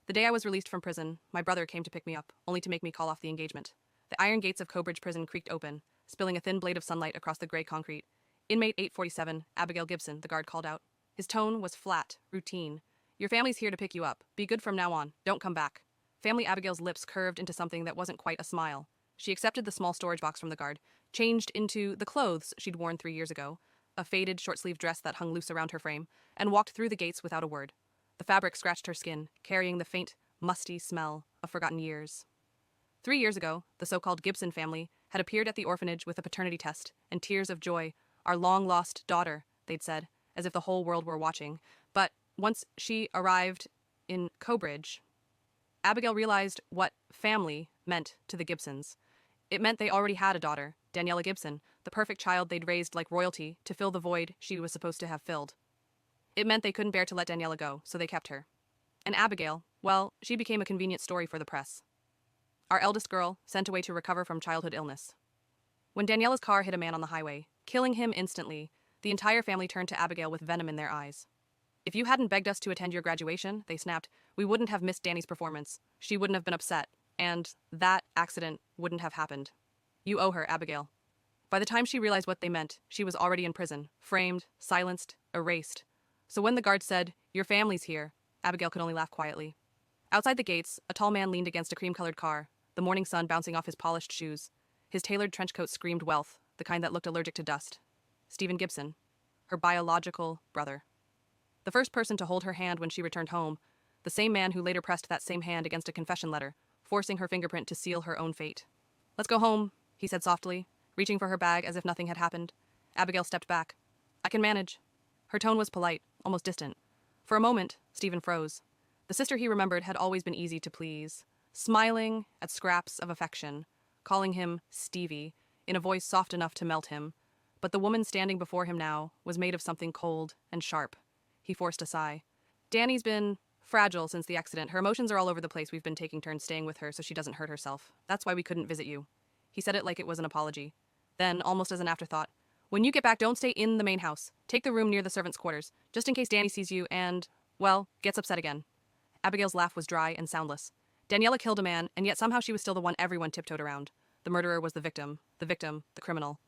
The day I was released from prison, my brother came to pick me up, only to make me call off the engagement. The iron gates of Cobridge Prison creaked open, spilling a thin blade of sunlight across the gray concrete. Inmate 847, Abigail Gibson, the guard called out. His tone was flat, routine. Your family's here to pick you up. Be good from now on. Don't come back. Family Abigail's lips curved into something that wasn't quite a smile. She accepted the small storage box from the guard, changed into the clothes she'd worn 3 years ago, a faded short-sleeved dress that hung loose around her frame, and walked through the gates without a word. The fabric scratched her skin, carrying the faint, musty smell of forgotten years. 3 years ago, the so-called Gibson family had appeared at the orphanage with a paternity test and tears of joy. Our long-lost daughter, they'd said, as if the whole world were watching. But once she arrived in Cobridge, Abigail realized what family meant to the Gibsons. It meant they already had a daughter, Daniela Gibson, the perfect child they'd raised like royalty to fill the void she was supposed to have filled. It meant they couldn't bear to let Daniela go, so they kept her. And Abigail, well, she became a convenient story for the press. Our eldest girl, sent away to recover from childhood illness. When Daniela's car hit a man on the highway, killing him instantly, the entire family turned to Abigail with venom in their eyes. If you hadn't begged us to attend your graduation, they snapped, we wouldn't have missed Danny's performance. She wouldn't have been upset, and that accident wouldn't have happened. You owe her, Abigail. By the time she realized what they meant, she was already in prison, framed, silenced, erased. So when the guard said, your family's here, Abigail could only laugh quietly. Outside the gates, a tall man leaned against a cream-colored car, the morning sun bouncing off his polished shoes. His tailored trench coat screamed wealth, the kind that looked allergic to dust. Stephen Gibson, her biological brother. The first person to hold her hand when she returned home, the same man who later pressed that same hand against a confession letter, forcing her fingerprint to seal her own fate. Let's go home, he said softly, reaching for her bag as if nothing had happened. Abigail stepped back. I can manage. Her tone was polite, almost distant. For a moment, Stephen froze. The sister he remembered had always been easy to please, smiling at scraps of affection, calling him Stevie, in a voice soft enough to melt him. But the woman standing before him now was made of something cold and sharp. He forced a sigh. Danny's been fragile since the accident. Her emotions are all over the place. We've been taking turns staying with her so she doesn't hurt herself. That's why we couldn't visit you. He said it like it was an apology. Then, almost as an afterthought, when you get back, don't stay in the main house. Take the room near the servants' quarters, just in case Danny sees you and, well, gets upset again. Abigail's laugh was dry and soundless. Daniela killed a man, and yet somehow she was still the one everyone tiptoed around. The murderer was the victim, the criminal.